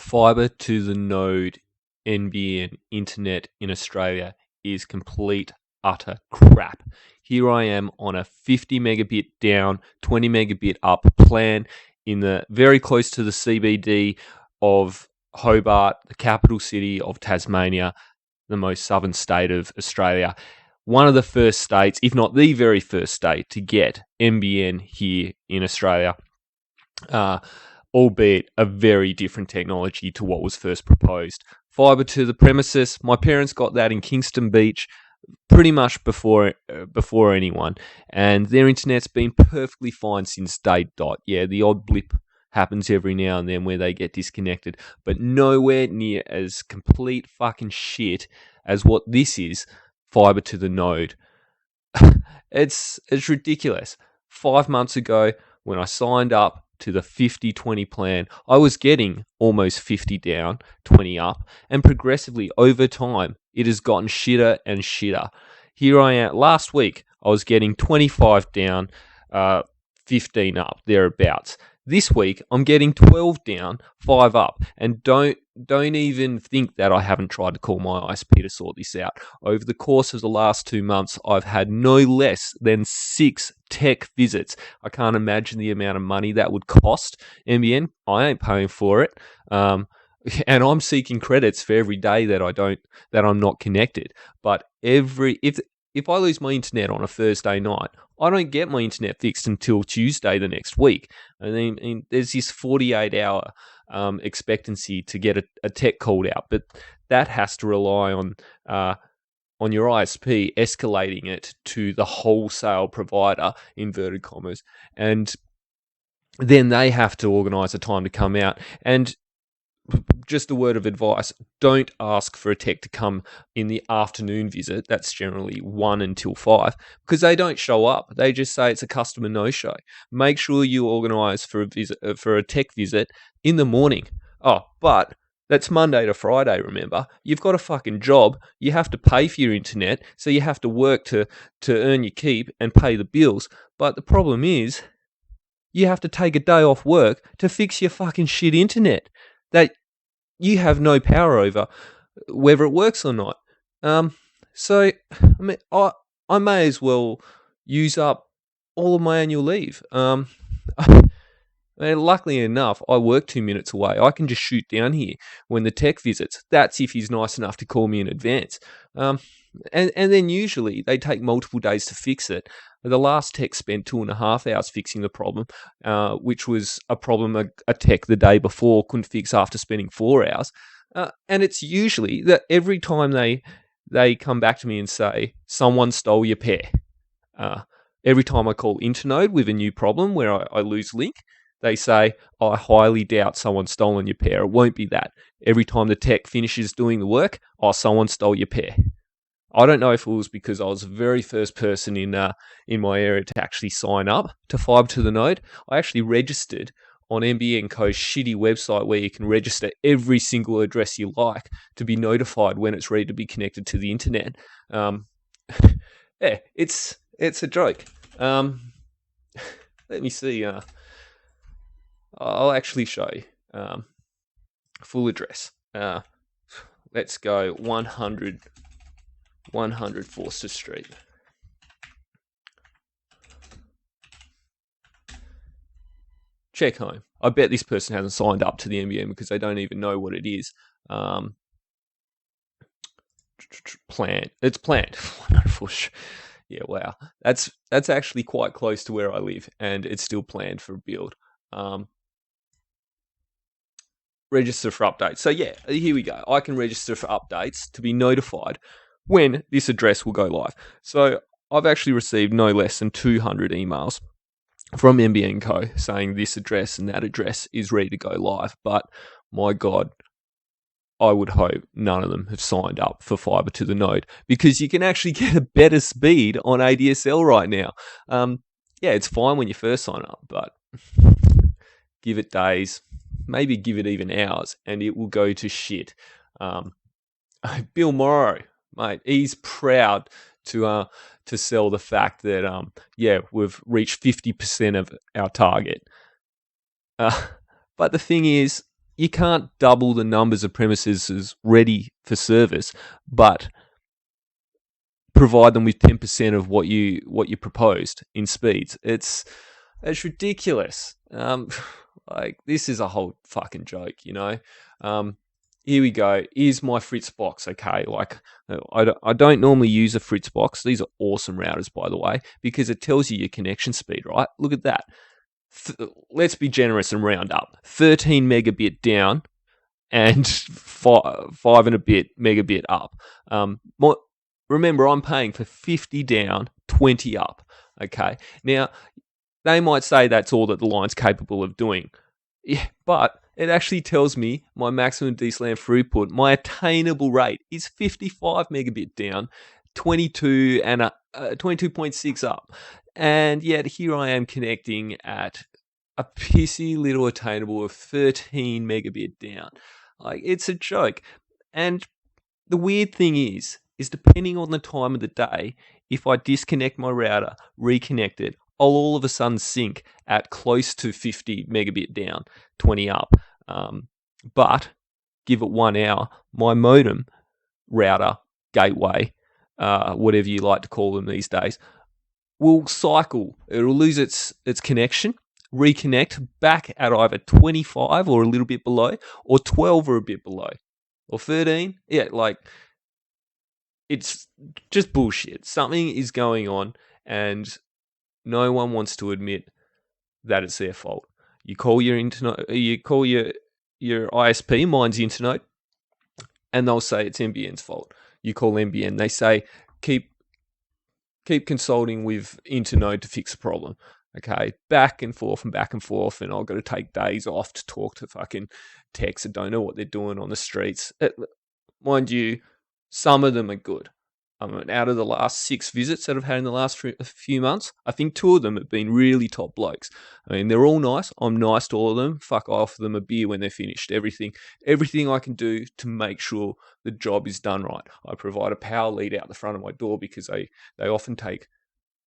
fiber to the node NBN Internet in Australia is complete, utter crap. Here I am on a 50 megabit down, 20 megabit up plan in the very close to the CBD of Hobart, the capital city of Tasmania, the most southern state of Australia. One of the first states, if not the very first state, to get NBN here in Australia. Albeit a very different technology to what was first proposed. Fibre to the premises. My parents got that in Kingston Beach pretty much before anyone, and their internet's been perfectly fine since day dot. Yeah, the odd blip happens every now and then where they get disconnected, but nowhere near as complete fucking shit as what this is, fibre to the node. It's ridiculous. 5 months ago, when I signed up to the 50-20 plan, I was getting almost 50 down, 20 up, and progressively over time, it has gotten shitter and shitter. Here I am. Last week, I was getting 25 down, 15 up, thereabouts. This week, I'm getting 12 down, 5 up, and don't even think that I haven't tried to call my ISP to sort this out. Over the course of the last 2 months, I've had no less than 6 tech visits. I can't imagine the amount of money that would cost NBN. I ain't paying for it, and I'm seeking credits for every day that I'm not connected. But if I lose my internet on a Thursday night, I don't get my internet fixed until Tuesday the next week. And then there's this 48-hour expectancy to get a tech called out, but that has to rely on your ISP escalating it to the wholesale provider, inverted commas, and then they have to organise a time to come out. And just a word of advice, don't ask for a tech to come in the afternoon visit. That's generally 1 until 5, because they don't show up. They just say it's a customer no-show. Make sure you organise for a tech visit in the morning. Oh, but that's Monday to Friday, remember? You've got a fucking job. You have to pay for your internet, so you have to work to earn your keep and pay the bills. But the problem is, you have to take a day off work to fix your fucking shit internet that you have no power over whether it works or not. So, I mean, I may as well use up all of my annual leave. Luckily enough, I work 2 minutes away. I can just shoot down here when the tech visits. That's if he's nice enough to call me in advance. And then usually they take multiple days to fix it. The last tech spent 2.5 hours fixing the problem, which was a problem a tech the day before couldn't fix after spending 4 hours. And it's usually that every time they come back to me and say, someone stole your pair. Every time I call Internode with a new problem where I lose link, they say, I highly doubt someone's stolen your pair. It won't be that. Every time the tech finishes doing the work, someone stole your pair. I don't know if it was because I was the very first person in my area to actually sign up to fibre to the node. I actually registered on NBN Co's shitty website where you can register every single address you like to be notified when it's ready to be connected to the internet. Yeah, it's a joke. Let me see. I'll actually show you full address. Let's go 100 Forster Street. Check home. I bet this person hasn't signed up to the NBN because they don't even know what it is. Planned. It's planned. 100 Forster. Yeah, wow. That's actually quite close to where I live, and it's still planned for a build. Register for updates. So yeah, here we go. I can register for updates to be notified when this address will go live. So I've actually received no less than 200 emails from NBN Co saying this address and that address is ready to go live. But my God, I would hope none of them have signed up for fibre to the node, because you can actually get a better speed on ADSL right now. Yeah, it's fine when you first sign up, but give it days, maybe give it even hours, and it will go to shit. Bill Morrow, mate, he's proud to sell the fact that we've reached 50% of our target. But the thing is, you can't double the numbers of premises ready for service, but provide them with 10% of what you proposed in speeds. It's ridiculous. Like, this is a whole fucking joke, you know. Here we go. Here's my Fritz box. Okay, like, I don't normally use a Fritz box. These are awesome routers, by the way, because it tells you your connection speed. Right? Look at that. Let's be generous and round up. 13 megabit down and five and a bit megabit up. Remember, I'm paying for 50 down, 20 up. Okay. Now, they might say that's all that the line's capable of doing. Yeah, but it actually tells me my maximum DSLAM throughput, my attainable rate is 55 megabit down, 22 and 22.6 up. And yet here I am connecting at a pissy little attainable of 13 megabit down. Like, it's a joke. And the weird thing is depending on the time of the day, if I disconnect my router, reconnect it, I'll all of a sudden sync at close to 50 megabit down, 20 up. But give it 1 hour, my modem, router, gateway, whatever you like to call them these days, will cycle. It'll lose its connection, reconnect back at either 25 or a little bit below, or 12 or a bit below, or 13. Yeah, like, it's just bullshit. Something is going on, and no one wants to admit that it's their fault. You call your internet, you call your ISP, mine's Internet, and they'll say it's NBN's fault. You call NBN, they say keep consulting with Internet to fix the problem. Okay, back and forth, and I've got to take days off to talk to fucking techs that don't know what they're doing on the streets. Mind you, some of them are good. Out of the last 6 visits that I've had in the last few months, I think 2 of them have been really top blokes. I mean, they're all nice. I'm nice to all of them. Fuck, I offer them a beer when they're finished. Everything I can do to make sure the job is done right. I provide a power lead out the front of my door because they often take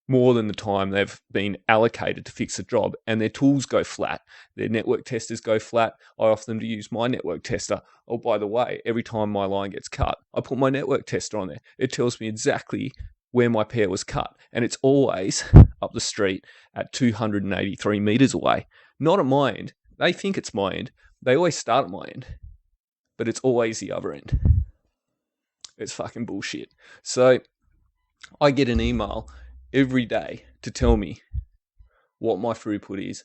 more than the time they've been allocated to fix the job, and their tools go flat. Their network testers go flat. I offer them to use my network tester. Oh, by the way, every time my line gets cut, I put my network tester on there. It tells me exactly where my pair was cut, and it's always up the street at 283 meters away. Not at my end. They think it's my end. They always start at my end, but it's always the other end. It's fucking bullshit. So I get an email every day to tell me what my throughput is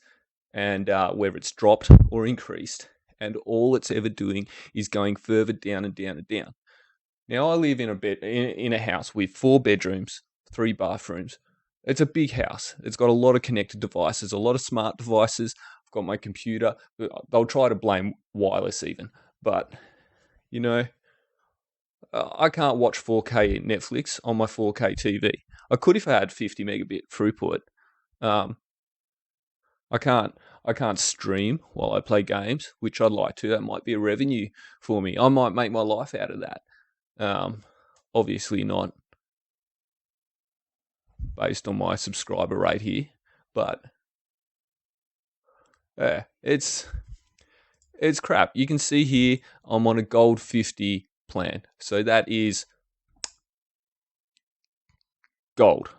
and whether it's dropped or increased. And all it's ever doing is going further down and down and down. Now, I live in a house with 4 bedrooms, 3 bathrooms. It's a big house. It's got a lot of connected devices, a lot of smart devices. I've got my computer. They'll try to blame wireless even. But, you know, I can't watch 4K Netflix on my 4K TV. I could if I had 50 megabit throughput. I can't stream while I play games, which I'd like to. That might be a revenue for me. I might make my life out of that. Obviously not based on my subscriber rate here, but it's crap. You can see here I'm on a gold 50 plan. So that is gold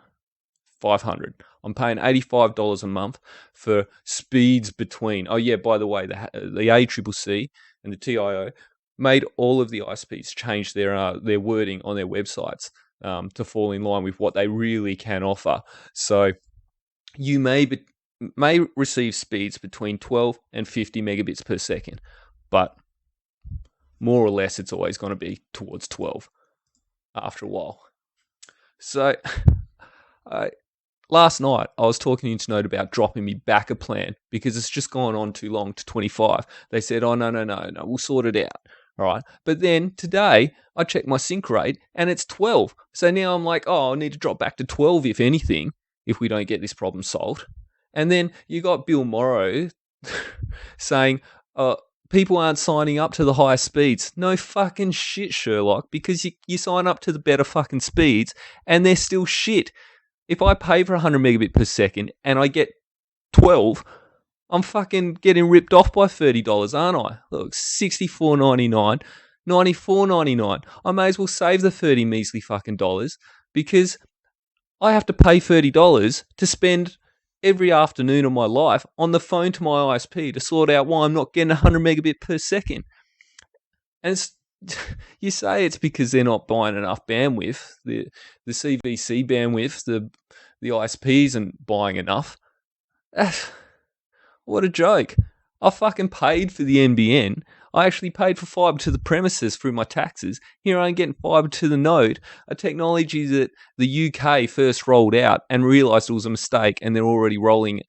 500. I'm paying $85 a month for speeds between. Oh yeah, by the way, the ACCC and the TIO made all of the ISPs change their wording on their websites to fall in line with what they really can offer. So you may receive speeds between 12 and 50 megabits per second, but more or less it's always going to be towards 12 after a while. So last night I was talking to Internet about dropping me back a plan because it's just gone on too long to 25. They said, oh, no, we'll sort it out. All right. But then today I checked my sync rate and it's 12. So now I'm like, oh, I need to drop back to 12 if anything, if we don't get this problem solved. And then you got Bill Morrow saying, people aren't signing up to the higher speeds. No fucking shit, Sherlock, because you sign up to the better fucking speeds and they're still shit. If I pay for 100 megabit per second and I get 12, I'm fucking getting ripped off by $30, aren't I? Look, $64.99, $94.99. I may as well save the 30 measly fucking dollars because I have to pay $30 to spend every afternoon of my life on the phone to my ISP to sort out why I'm not getting 100 megabit per second. And you say it's because they're not buying enough bandwidth. The CVC bandwidth, the ISP isn't buying enough. What a joke. I fucking paid for the NBN. I actually paid for fibre to the premises through my taxes. Here I'm getting fibre to the node, a technology that the UK first rolled out and realised it was a mistake, and they're already rolling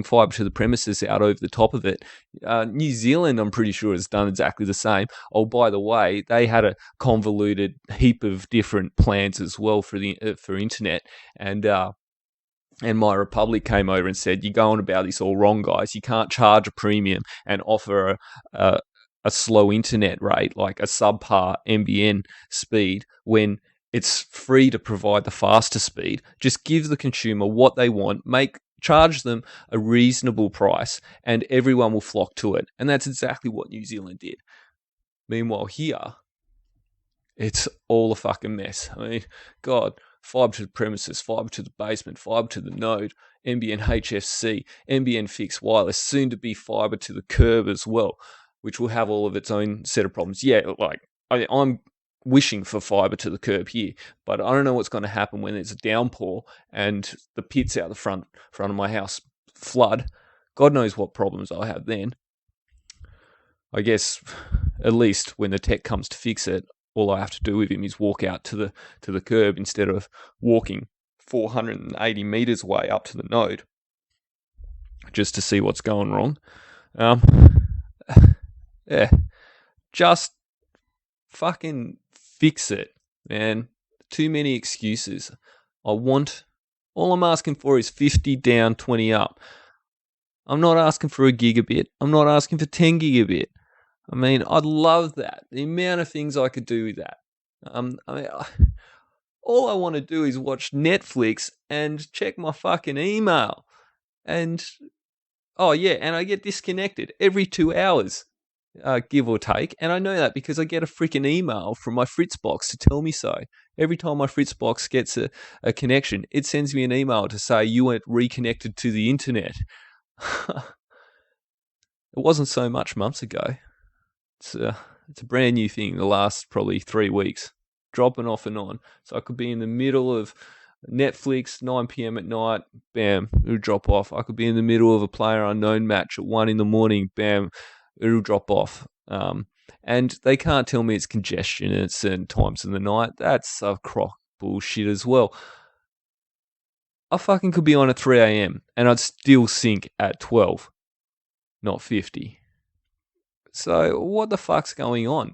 fibre to the premises out over the top of it. New Zealand, I'm pretty sure, has done exactly the same. Oh, by the way, they had a convoluted heap of different plans as well for internet, and My Republic came over and said, "You're going about this all wrong, guys. You can't charge a premium and offer a slow internet rate, like a subpar NBN speed, when it's free to provide the faster speed. Just give the consumer what they want, charge them a reasonable price, and everyone will flock to it." And that's exactly what New Zealand did. Meanwhile, here, it's all a fucking mess. I mean, God, fibre to the premises, fibre to the basement, fibre to the node, NBN HFC, NBN fixed wireless, soon to be fibre to the curb as well, which will have all of its own set of problems. Yeah, like I'm wishing for fibre to the curb here, but I don't know what's going to happen when there's a downpour and the pits out the front of my house flood. God knows what problems I'll have then. I guess at least when the tech comes to fix it, all I have to do with him is walk out to the curb instead of walking 480 meters away up to the node just to see what's going wrong. Yeah, just fucking fix it, man. Too many excuses. All I'm asking for is 50 down, 20 up. I'm not asking for a gigabit. I'm not asking for 10 gigabit. I mean, I'd love that. The amount of things I could do with that. All I want to do is watch Netflix and check my fucking email. And, oh yeah, and I get disconnected every 2 hours, give or take. And I know that because I get a freaking email from my Fritzbox to tell me so. Every time my Fritzbox gets a connection, it sends me an email to say you weren't reconnected to the internet. It wasn't so much months ago. It's a brand new thing the last probably 3 weeks, dropping off and on. So I could be in the middle of Netflix, 9 p.m. at night, bam, it'll drop off. I could be in the middle of a PlayerUnknown match at 1 a.m, bam, it'll drop off. And they can't tell me it's congestion at certain times in the night. That's a crock bullshit as well. I fucking could be on at 3 a.m. and I'd still sync at 12, not 50. So what the fuck's going on?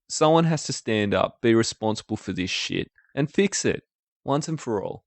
Someone has to stand up, be responsible for this shit, and fix it once and for all.